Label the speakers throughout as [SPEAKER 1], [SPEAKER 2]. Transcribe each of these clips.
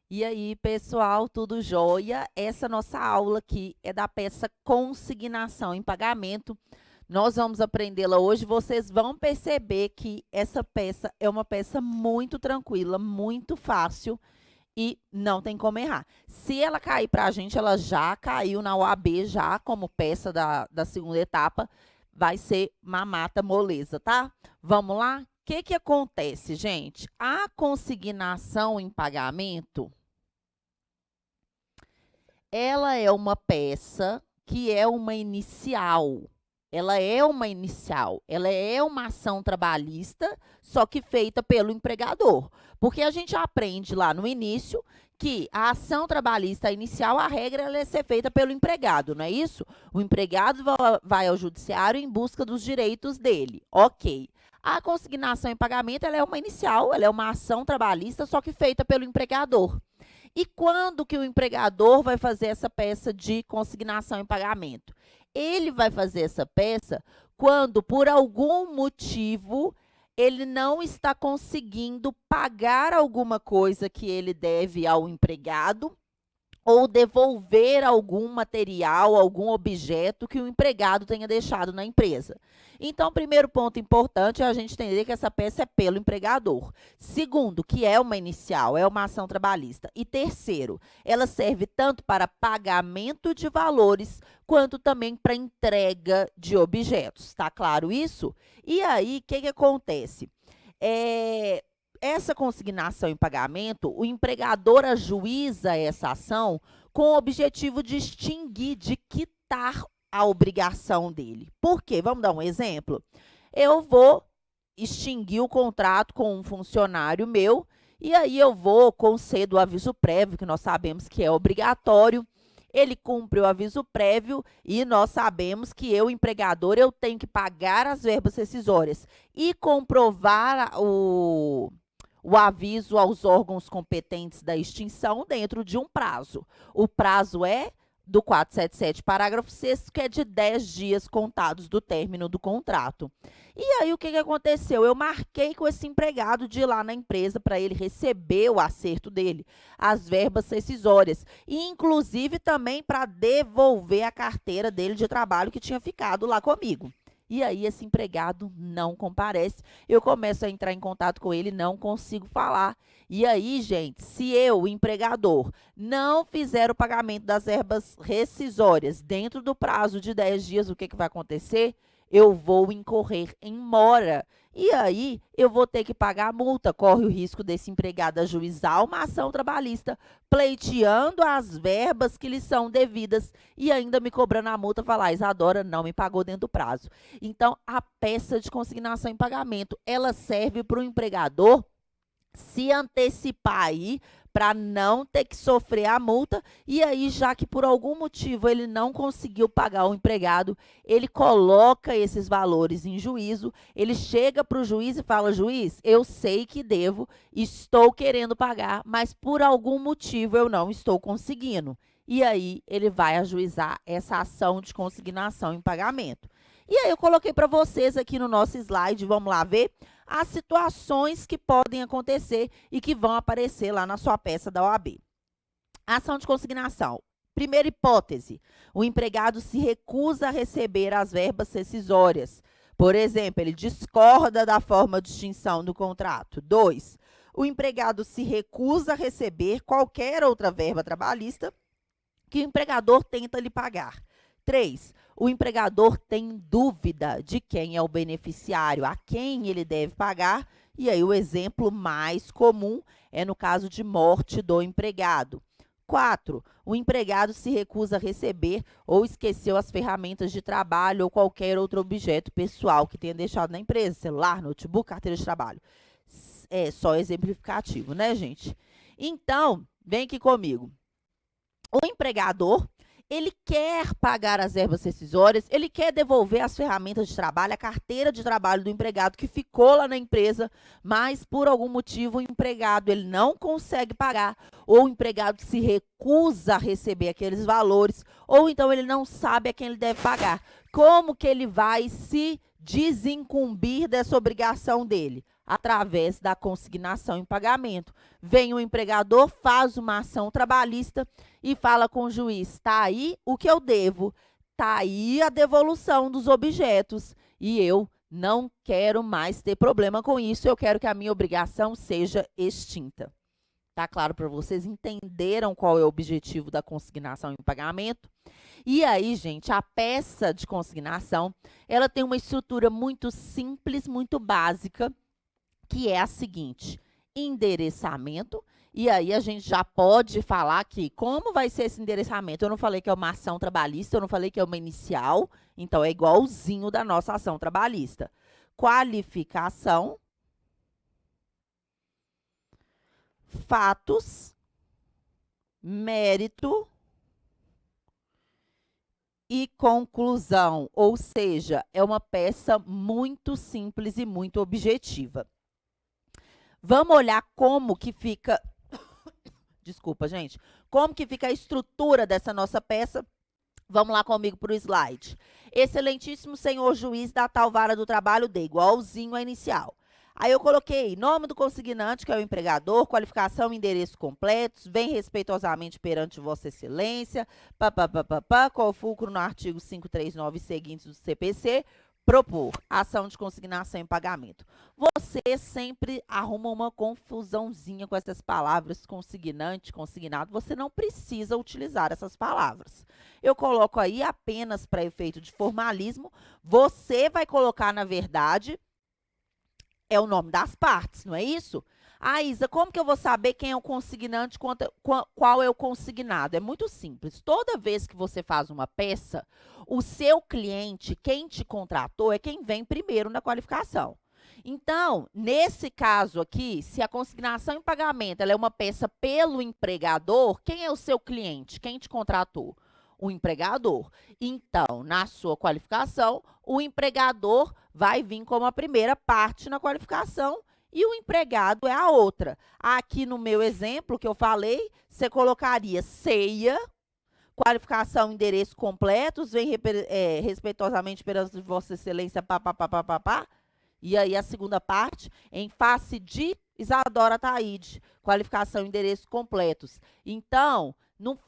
[SPEAKER 1] E aí, pessoal, tudo jóia? Essa nossa aula aqui é da peça consignação em pagamento. Nós vamos aprendê-la hoje. Vocês vão perceber que essa peça é uma peça muito tranquila, muito fácil e não tem como errar. Se ela cair para a gente, ela já caiu na OAB, já como peça da segunda etapa, vai ser mamata moleza, tá? Vamos lá? O que acontece, gente? A consignação em pagamento ela é uma peça que é uma inicial. Ela é uma inicial, ela é uma ação trabalhista, só que feita pelo empregador. Porque a gente aprende lá no início que a ação trabalhista inicial, a regra ela é ser feita pelo empregado, não é isso? O empregado vai ao judiciário em busca dos direitos dele. Ok. A consignação em pagamento ela é uma inicial, ela é uma ação trabalhista, só que feita pelo empregador. E quando que o empregador vai fazer essa peça de consignação em pagamento? Ele vai fazer essa peça quando, por algum motivo, ele não está conseguindo pagar alguma coisa que ele deve ao empregado ou devolver algum material, algum objeto que o empregado tenha deixado na empresa. Então, primeiro ponto importante é a gente entender que essa peça é pelo empregador. Segundo, que é uma inicial, é uma ação trabalhista. E terceiro, ela serve tanto para pagamento de valores quanto também para entrega de objetos. Tá claro isso? E aí, o que acontece? Essa consignação em pagamento, o empregador ajuiza essa ação com o objetivo de extinguir, de quitar a obrigação dele. Por quê? Vamos dar um exemplo? Eu vou extinguir o contrato com um funcionário meu e aí eu vou conceder o aviso prévio, que nós sabemos que é obrigatório. Ele cumpre o aviso prévio e nós sabemos que eu, empregador, eu tenho que pagar as verbas rescisórias e comprovar o aviso aos órgãos competentes da extinção dentro de um prazo. O prazo é do 477, parágrafo 6º, que é de 10 dias contados do término do contrato. E aí, o que aconteceu? Eu marquei com esse empregado de ir lá na empresa para ele receber o acerto dele, as verbas rescisórias, e inclusive também para devolver a carteira dele de trabalho que tinha ficado lá comigo. E aí, esse empregado não comparece. Eu começo a entrar em contato com ele, não consigo falar. E aí, gente, se eu, o empregador, não fizer o pagamento das verbas rescisórias dentro do prazo de 10 dias, o que vai acontecer? Eu vou incorrer em mora. E aí, eu vou ter que pagar a multa. Corre o risco desse empregado ajuizar uma ação trabalhista, pleiteando as verbas que lhe são devidas e ainda me cobrando a multa, falar, Isadora não me pagou dentro do prazo. Então, a peça de consignação em pagamento, ela serve para o empregador se antecipar aí para não ter que sofrer a multa, e aí, já que por algum motivo ele não conseguiu pagar o empregado, ele coloca esses valores em juízo, ele chega para o juiz e fala, juiz, eu sei que devo, estou querendo pagar, mas por algum motivo eu não estou conseguindo. E aí, ele vai ajuizar essa ação de consignação em pagamento. E aí, eu coloquei para vocês aqui no nosso slide, vamos lá ver as situações que podem acontecer e que vão aparecer lá na sua peça da OAB. Ação de consignação. Primeira hipótese, o empregado se recusa a receber as verbas rescisórias. Por exemplo, ele discorda da forma de extinção do contrato. 2, o empregado se recusa a receber qualquer outra verba trabalhista que o empregador tenta lhe pagar. 3, o empregador tem dúvida de quem é o beneficiário, a quem ele deve pagar, e aí o exemplo mais comum é no caso de morte do empregado. 4, o empregado se recusa a receber ou esqueceu as ferramentas de trabalho ou qualquer outro objeto pessoal que tenha deixado na empresa, celular, notebook, carteira de trabalho. É só exemplificativo, né, gente? Então, vem aqui comigo. O empregador, ele quer pagar as verbas rescisórias, ele quer devolver as ferramentas de trabalho, a carteira de trabalho do empregado que ficou lá na empresa, mas por algum motivo o empregado ele não consegue pagar, ou o empregado se recusa a receber aqueles valores, ou então ele não sabe a quem ele deve pagar. Como que ele vai se desincumbir dessa obrigação dele? através da consignação em pagamento. Vem o empregador, faz uma ação trabalhista e fala com o juiz: está aí o que eu devo, está aí a devolução dos objetos e eu não quero mais ter problema com isso, eu quero que a minha obrigação seja extinta. Tá claro para vocês? Entenderam qual é o objetivo da consignação em pagamento? E aí, gente, a peça de consignação, ela tem uma estrutura muito simples, muito básica, que é a seguinte: endereçamento. E aí a gente já pode falar que como vai ser esse endereçamento? Eu não falei que é uma ação trabalhista, eu não falei que é uma inicial, então é igualzinho da nossa ação trabalhista. Qualificação, fatos, mérito e conclusão, ou seja, é uma peça muito simples e muito objetiva. Vamos olhar como que fica, desculpa, gente, como que fica a estrutura dessa nossa peça. Vamos lá comigo para o slide. Excelentíssimo senhor juiz da tal vara do trabalho de igualzinho à inicial. Aí eu coloquei nome do consignante, que é o empregador, qualificação e endereço completos, vem respeitosamente perante Vossa Excelência, com o fulcro no artigo 539 seguintes do CPC, propor ação de consignação em pagamento. Você sempre arruma uma confusãozinha com essas palavras, consignante, consignado, você não precisa utilizar essas palavras. Eu coloco aí apenas para efeito de formalismo, você vai colocar, na verdade, é o nome das partes, não é isso? Ah, Isa, como que eu vou saber quem é o consignante, qual é o consignado? É muito simples. Toda vez que você faz uma peça, o seu cliente, quem te contratou, é quem vem primeiro na qualificação. Então, nesse caso aqui, se a consignação em pagamento ela é uma peça pelo empregador, quem é o seu cliente? Quem te contratou? O empregador. Então, na sua qualificação, o empregador vai vir como a primeira parte na qualificação e o empregado é a outra. Aqui no meu exemplo que eu falei, você colocaria ceia, qualificação, endereço completos, vem respeitosamente perante Vossa Excelência, pá. E aí a segunda parte, em face de Isadora Taide, qualificação, endereço completos. Então,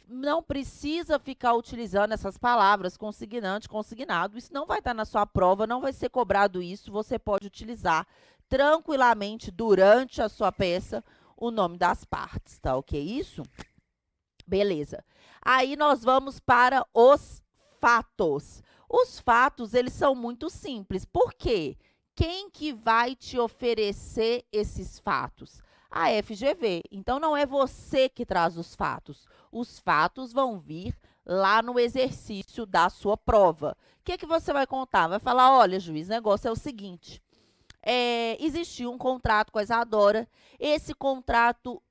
[SPEAKER 1] não precisa ficar utilizando essas palavras, consignante, consignado. Isso não vai estar na sua prova, não vai ser cobrado isso. Você pode utilizar tranquilamente durante a sua peça o nome das partes, tá ok? Isso? Beleza. Aí nós vamos para os fatos. Os fatos, eles são muito simples. Por quê? Quem que vai te oferecer esses fatos? A FGV. Então, não é você que traz os fatos. Os fatos vão vir lá no exercício da sua prova. O que você vai contar? Vai falar: olha, juiz, o negócio é o seguinte. Existiu um contrato com a Isadora. Esse contrato,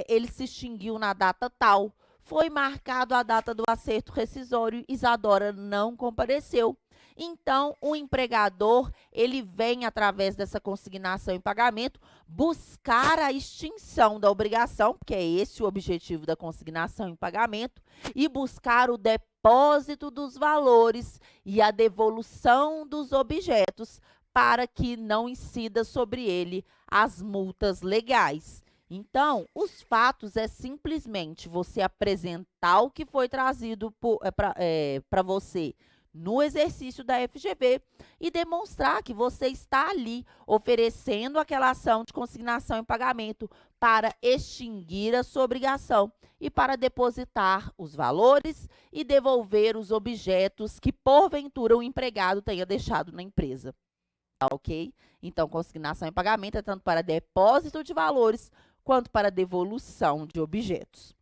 [SPEAKER 1] ele se extinguiu na data tal. Foi marcado a data do acerto rescisório. Isadora não compareceu. Então, o empregador, ele vem, através dessa consignação em pagamento, buscar a extinção da obrigação, porque é esse o objetivo da consignação em pagamento, e buscar o depósito dos valores e a devolução dos objetos para que não incida sobre ele as multas legais. Então, os fatos é simplesmente você apresentar o que foi trazido para você no exercício da FGV e demonstrar que você está ali oferecendo aquela ação de consignação em pagamento para extinguir a sua obrigação e para depositar os valores e devolver os objetos que, porventura, o empregado tenha deixado na empresa. Tá ok? Então, consignação em pagamento é tanto para depósito de valores quanto para devolução de objetos.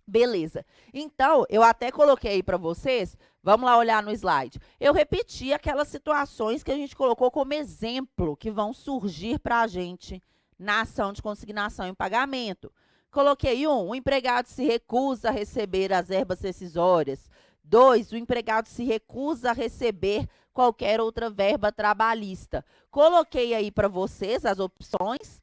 [SPEAKER 1] Beleza. Então, eu até coloquei aí para vocês, vamos lá olhar no slide. Eu repeti aquelas situações que a gente colocou como exemplo que vão surgir para a gente na ação de consignação em pagamento. Coloquei o empregado se recusa a receber as verbas rescisórias. 2, o empregado se recusa a receber qualquer outra verba trabalhista. Coloquei aí para vocês as opções,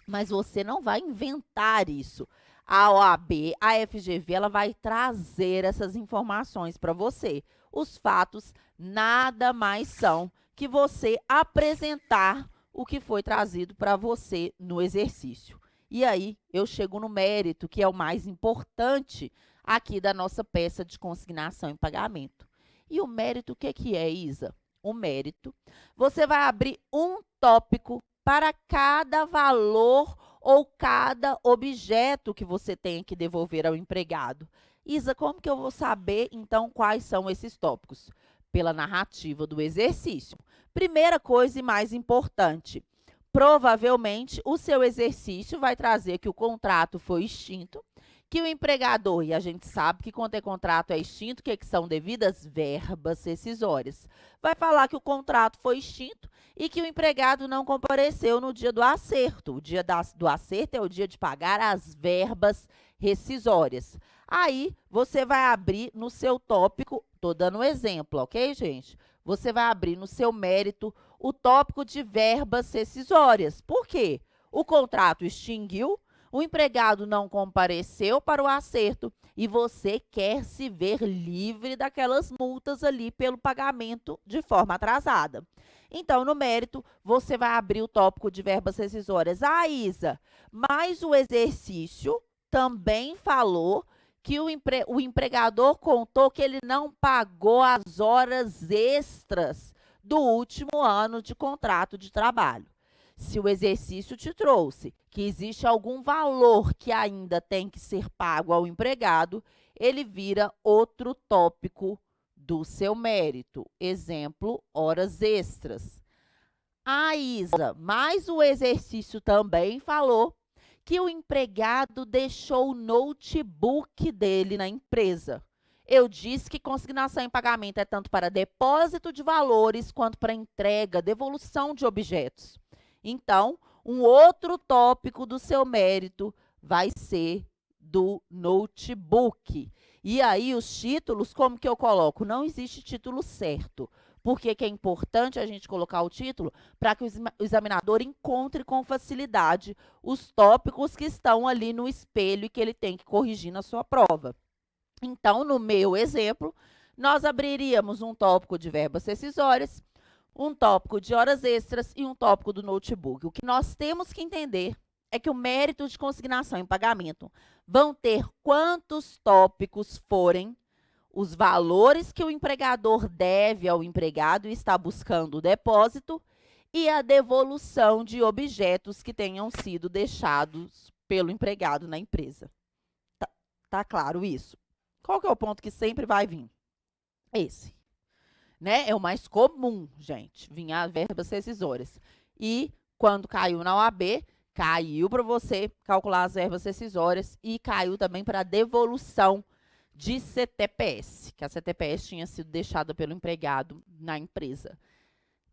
[SPEAKER 1] mas você não vai inventar isso. A OAB, a FGV, ela vai trazer essas informações para você. Os fatos nada mais são que você apresentar o que foi trazido para você no exercício. E aí eu chego no mérito, que é o mais importante aqui da nossa peça de consignação em pagamento. E o mérito, o que é, Isa? O mérito, você vai abrir um tópico para cada valor ou cada objeto que você tem que devolver ao empregado. Isa, como que eu vou saber, então, quais são esses tópicos? Pela narrativa do exercício. Primeira coisa e mais importante, provavelmente o seu exercício vai trazer que o contrato foi extinto, que o empregador, e a gente sabe que quando é contrato é extinto, o que são devidas? Verbas rescisórias. Vai falar que o contrato foi extinto e que o empregado não compareceu no dia do acerto. O dia do acerto é o dia de pagar as verbas rescisórias. Aí, você vai abrir no seu tópico, estou dando um exemplo, ok, gente? Você vai abrir no seu mérito o tópico de verbas rescisórias. Por quê? O contrato extinguiu, o empregado não compareceu para o acerto e você quer se ver livre daquelas multas ali pelo pagamento de forma atrasada. Então, no mérito, você vai abrir o tópico de verbas rescisórias. Ah, Isa, mas o exercício também falou que o empregador contou que ele não pagou as horas extras do último ano de contrato de trabalho. Se o exercício te trouxe que existe algum valor que ainda tem que ser pago ao empregado, ele vira outro tópico do seu mérito. Exemplo, horas extras. Ah, Isa, mas o exercício também falou que o empregado deixou o notebook dele na empresa. Eu disse que consignação em pagamento é tanto para depósito de valores quanto para entrega, devolução de objetos. Então, um outro tópico do seu mérito vai ser do notebook. E aí, os títulos, como que eu coloco? Não existe título certo. Por que é importante a gente colocar o título? Para que o examinador encontre com facilidade os tópicos que estão ali no espelho e que ele tem que corrigir na sua prova. Então, no meu exemplo, nós abriríamos um tópico de verbas rescisórias, um tópico de horas extras e um tópico do notebook. O que nós temos que entender é que o mérito de consignação em pagamento vão ter quantos tópicos forem os valores que o empregador deve ao empregado e está buscando o depósito e a devolução de objetos que tenham sido deixados pelo empregado na empresa. Tá claro isso? Qual que é o ponto que sempre vai vir? Esse. Né? É o mais comum, gente, vinha as verbas rescisórias. E quando caiu na OAB, caiu para você calcular as verbas rescisórias e caiu também para a devolução de CTPS, que a CTPS tinha sido deixada pelo empregado na empresa.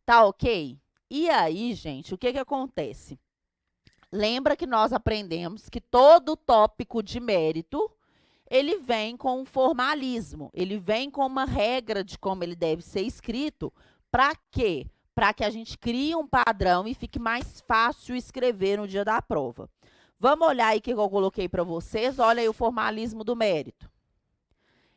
[SPEAKER 1] Tá ok? E aí, gente, o que acontece? Lembra que nós aprendemos que todo tópico de mérito ele vem com um formalismo, ele vem com uma regra de como ele deve ser escrito. Para quê? Para que a gente crie um padrão e fique mais fácil escrever no dia da prova. Vamos olhar aí o que eu coloquei para vocês. Olha aí o formalismo do mérito.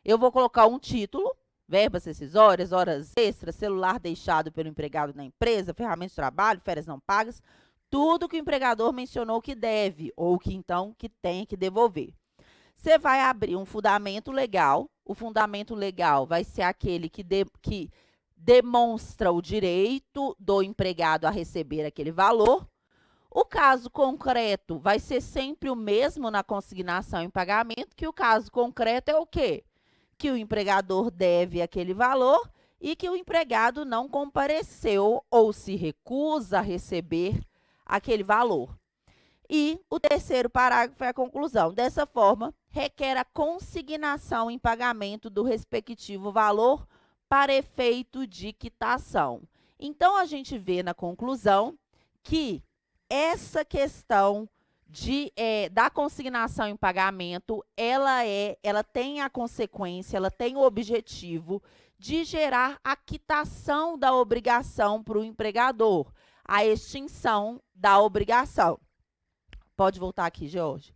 [SPEAKER 1] Eu vou colocar um título, verbas rescisórias, horas extras, celular deixado pelo empregado na empresa, ferramentas de trabalho, férias não pagas, tudo que o empregador mencionou que deve, ou que então que tem que devolver. Você vai abrir um fundamento legal. O fundamento legal vai ser aquele que demonstra o direito do empregado a receber aquele valor. O caso concreto vai ser sempre o mesmo na consignação em pagamento, que o caso concreto é o quê? Que o empregador deve aquele valor e que o empregado não compareceu ou se recusa a receber aquele valor. E o terceiro parágrafo é a conclusão. Dessa forma, requer a consignação em pagamento do respectivo valor para efeito de quitação. Então, a gente vê na conclusão que essa questão da consignação em pagamento, ela tem a consequência, ela tem o objetivo de gerar a quitação da obrigação para o empregador, a extinção da obrigação. Pode voltar aqui, George.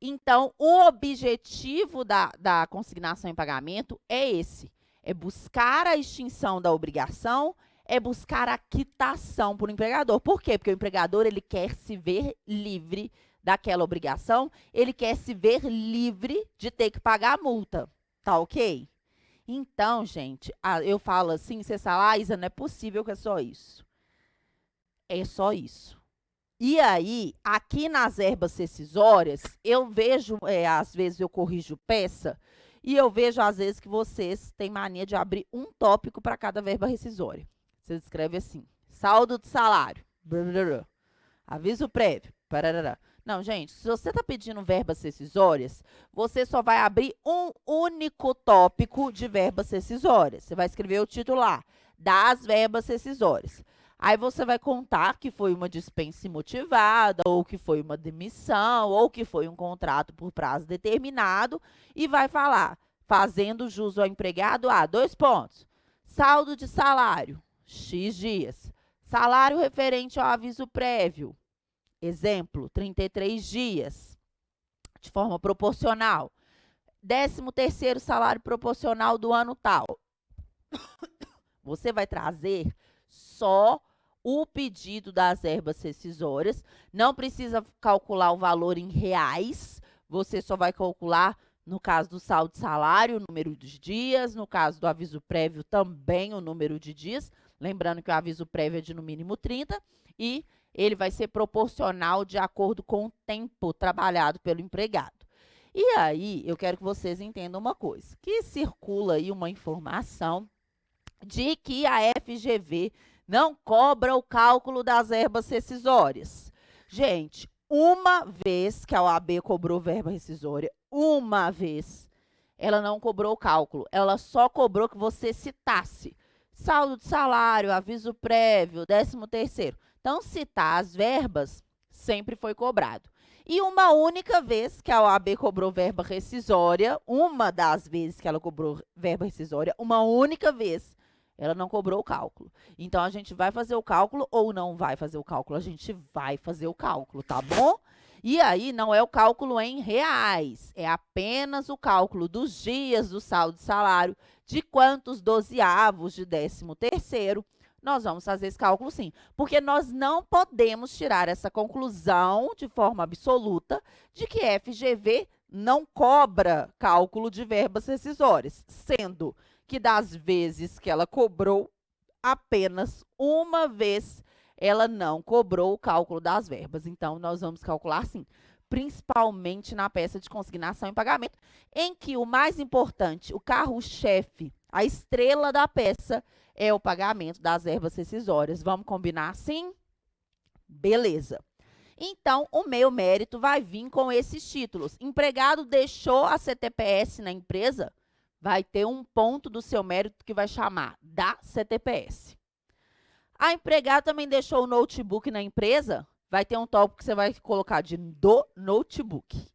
[SPEAKER 1] Então, o objetivo da consignação em pagamento é esse. É buscar a extinção da obrigação, é buscar a quitação para o empregador. Por quê? Porque o empregador ele quer se ver livre daquela obrigação, ele quer se ver livre de ter que pagar a multa. Tá ok? Então, gente, eu falo assim, você fala, Isa, não é possível que é só isso. É só isso. E aí, aqui nas verbas rescisórias, eu vejo, às vezes eu corrijo peça, e eu vejo, às vezes, que vocês têm mania de abrir um tópico para cada verba rescisória. Você escreve assim, saldo de salário, blá, aviso prévio, parará. Não, gente, se você está pedindo verbas rescisórias, você só vai abrir um único tópico de verbas rescisórias. Você vai escrever o título lá, das verbas rescisórias. Aí você vai contar que foi uma dispensa imotivada, ou que foi uma demissão, ou que foi um contrato por prazo determinado, e vai falar, fazendo jus ao empregado, 2 pontos. Saldo de salário, X dias. Salário referente ao aviso prévio, exemplo, 33 dias, de forma proporcional. 13º salário proporcional do ano tal. Você vai trazer só o pedido das verbas rescisórias, não precisa calcular o valor em reais, você só vai calcular, no caso do saldo de salário, o número de dias, no caso do aviso prévio também o número de dias, lembrando que o aviso prévio é de no mínimo 30, e ele vai ser proporcional de acordo com o tempo trabalhado pelo empregado. E aí, eu quero que vocês entendam uma coisa, que circula aí uma informação de que a FGV não cobra o cálculo das verbas rescisórias. Gente, uma vez que a OAB cobrou verba rescisória, uma vez, ela não cobrou o cálculo. Ela só cobrou que você citasse saldo de salário, aviso prévio, 13º. Então, citar as verbas sempre foi cobrado. E uma única vez que a OAB cobrou verba rescisória, uma das vezes que ela cobrou verba rescisória, uma única vez, ela não cobrou o cálculo. Então, a gente vai fazer o cálculo ou não vai fazer o cálculo? A gente vai fazer o cálculo, tá bom? E aí, não é o cálculo em reais, é apenas o cálculo dos dias do saldo de salário, de quantos dozeavos de 13º, nós vamos fazer esse cálculo sim. Porque nós não podemos tirar essa conclusão de forma absoluta de que FGV não cobra cálculo de verbas rescisórias, sendo que das vezes que ela cobrou, apenas uma vez ela não cobrou o cálculo das verbas. Então, nós vamos calcular sim, principalmente na peça de consignação e pagamento, em que o mais importante, o carro-chefe, a estrela da peça, é o pagamento das verbas rescisórias. Vamos combinar assim? Beleza. Então, o meu mérito vai vir com esses títulos. Empregado deixou a CTPS na empresa, vai ter um ponto do seu mérito que vai chamar da CTPS. A empregada também deixou o notebook na empresa, vai ter um tópico que você vai colocar de do notebook.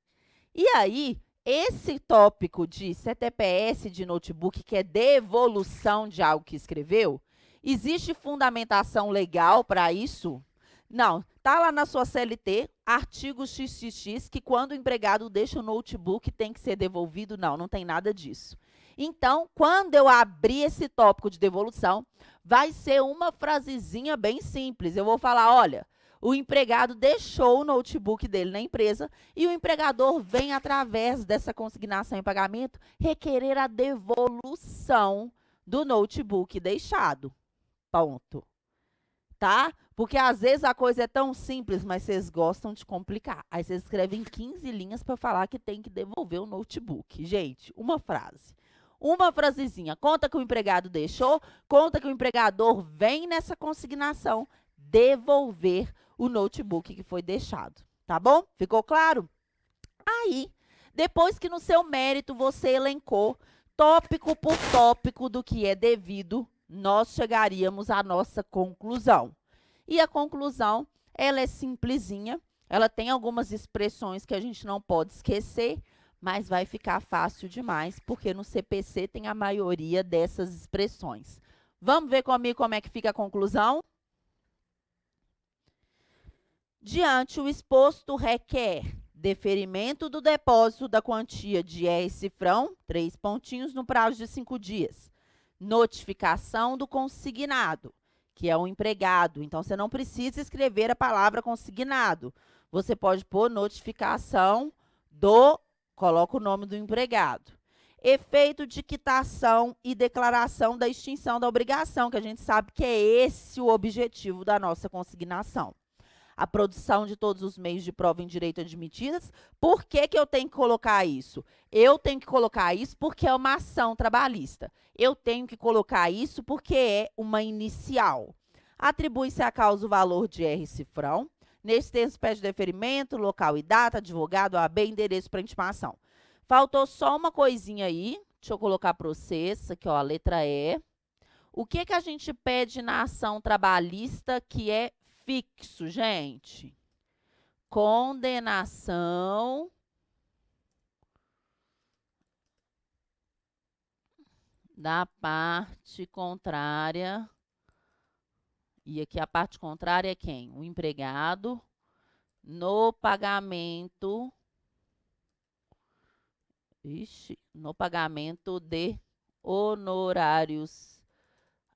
[SPEAKER 1] E aí, esse tópico de CTPS de notebook, que é devolução de algo que escreveu, existe fundamentação legal para isso? Não, tá lá na sua CLT, artigo XXX, que quando o empregado deixa o notebook tem que ser devolvido. Não, não tem nada disso. Então, quando eu abrir esse tópico de devolução, vai ser uma frasezinha bem simples. Eu vou falar, olha, o empregado deixou o notebook dele na empresa e o empregador vem, através dessa consignação em pagamento, requerer a devolução do notebook deixado. Ponto. Tá? Porque às vezes a coisa é tão simples, mas vocês gostam de complicar. Aí vocês escrevem 15 linhas para falar que tem que devolver o notebook. Gente, uma frase. Uma frasezinha. Conta que o empregado deixou, conta que o empregador vem nessa consignação devolver o notebook que foi deixado. Tá bom? Ficou claro? Aí, depois que no seu mérito você elencou tópico por tópico do que é devido, nós chegaríamos à nossa conclusão. E a conclusão, ela é simplesinha, ela tem algumas expressões que a gente não pode esquecer, mas vai ficar fácil demais, porque no CPC tem a maioria dessas expressões. Vamos ver comigo como é que fica a conclusão? Diante o exposto requer deferimento do depósito da quantia de R-cifrão, 3 pontinhos, no prazo de 5 dias. Notificação do consignado, que é o empregado. Então, você não precisa escrever a palavra consignado. Você pode pôr notificação do, coloca o nome do empregado. Efeito de quitação e declaração da extinção da obrigação, que a gente sabe que é esse o objetivo da nossa consignação. A produção de todos os meios de prova em direito admitidas. Por que que eu tenho que colocar isso? Eu tenho que colocar isso porque é uma ação trabalhista. Eu tenho que colocar isso porque é uma inicial. Atribui-se à causa o valor de R cifrão. Nesse texto pede deferimento, local e data, advogado, OAB, endereço para intimação. Faltou só uma coisinha aí. Deixa eu colocar para vocês. Aqui, ó, a letra E. O que que a gente pede na ação trabalhista que é fixo, gente? Condenação da parte contrária. E aqui a parte contrária é quem? O empregado no pagamento. No pagamento de honorários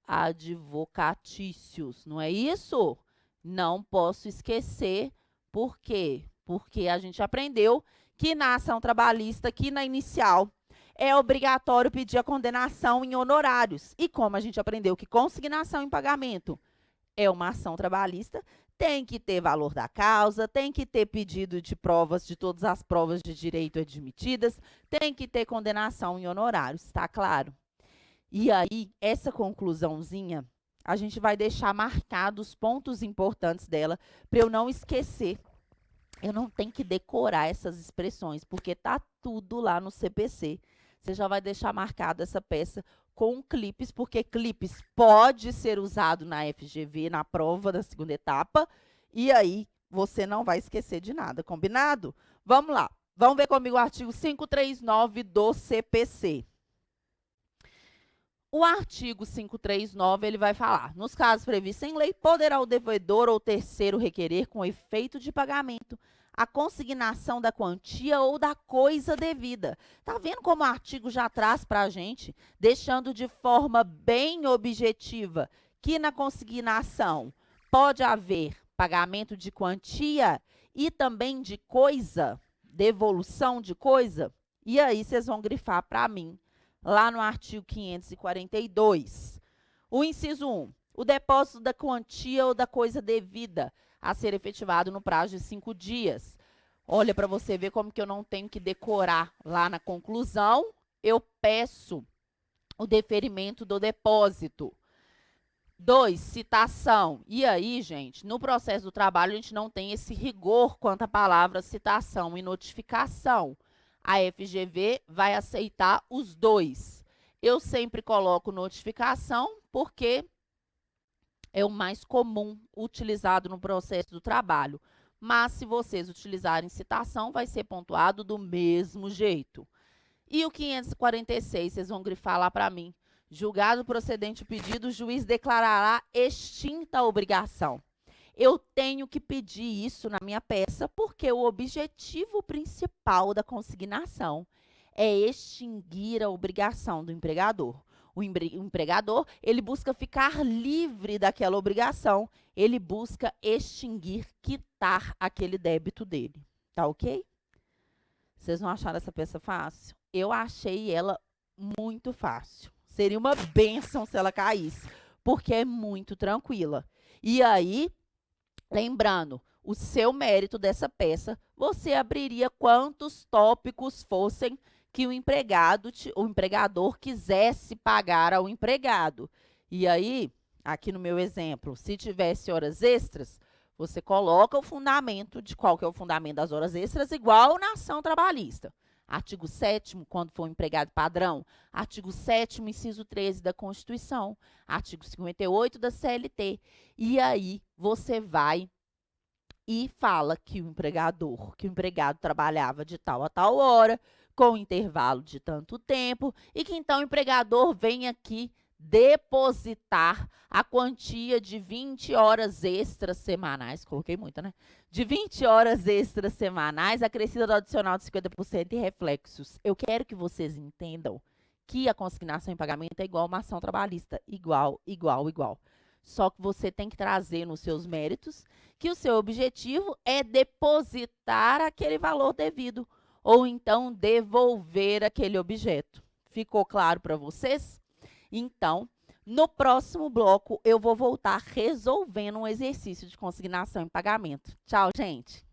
[SPEAKER 1] advocatícios. Não é isso? Não posso esquecer. Por quê? Porque a gente aprendeu que na ação trabalhista, aqui na inicial, é obrigatório pedir a condenação em honorários. E como a gente aprendeu que consignação em pagamento é uma ação trabalhista, tem que ter valor da causa, tem que ter pedido de provas de todas as provas de direito admitidas, tem que ter condenação em honorários, está claro? E aí, essa conclusãozinha, a gente vai deixar marcados os pontos importantes dela para eu não esquecer. Eu não tenho que decorar essas expressões, porque tá tudo lá no CPC. Você já vai deixar marcada essa peça com clipes, porque clipes pode ser usado na FGV, na prova da segunda etapa, e aí você não vai esquecer de nada, combinado? Vamos lá, vamos ver comigo o artigo 539 do CPC. O artigo 539, ele vai falar, nos casos previstos em lei, poderá o devedor ou terceiro requerer com efeito de pagamento a consignação da quantia ou da coisa devida. Tá vendo como o artigo já traz para a gente, deixando de forma bem objetiva, que na consignação pode haver pagamento de quantia e também de coisa, devolução de coisa? E aí vocês vão grifar para mim, lá no artigo 542. O inciso 1, o depósito da quantia ou da coisa devida a ser efetivado no prazo de 5 dias. Olha, para você ver como que eu não tenho que decorar lá na conclusão, eu peço o deferimento do depósito. 2, citação. E aí, gente, no processo do trabalho, a gente não tem esse rigor quanto à palavra citação e notificação. A FGV vai aceitar os dois. Eu sempre coloco notificação porque é o mais comum utilizado no processo do trabalho. Mas se vocês utilizarem citação, vai ser pontuado do mesmo jeito. E o 546, vocês vão grifar lá para mim. Julgado procedente o pedido, o juiz declarará extinta a obrigação. Eu tenho que pedir isso na minha peça porque o objetivo principal da consignação é extinguir a obrigação do empregador. O empregador, ele busca ficar livre daquela obrigação, ele busca extinguir, quitar aquele débito dele. Tá ok? Vocês não acharam essa peça fácil? Eu achei ela muito fácil. Seria uma bênção se ela caísse, porque é muito tranquila. E aí, lembrando, o seu mérito dessa peça, você abriria quantos tópicos fossem que o empregador quisesse pagar ao empregado. E aí, aqui no meu exemplo, se tivesse horas extras, você coloca o fundamento de qual que é o fundamento das horas extras, igual na ação trabalhista. Artigo 7º, quando for um empregado padrão. Artigo 7º, inciso 13 da Constituição. Artigo 58 da CLT. E aí, você vai e fala que o empregado trabalhava de tal a tal hora, com intervalo de tanto tempo, e que então o empregador vem aqui depositar a quantia de 20 horas extras semanais, coloquei muita, né? De 20 horas extras semanais, acrescida do adicional de 50% e reflexos. Eu quero que vocês entendam que a consignação em pagamento é igual a uma ação trabalhista. Igual, igual, igual. Só que você tem que trazer nos seus méritos que o seu objetivo é depositar aquele valor devido ou então devolver aquele objeto. Ficou claro para vocês? Então, no próximo bloco, eu vou voltar resolvendo um exercício de consignação em pagamento. Tchau, gente!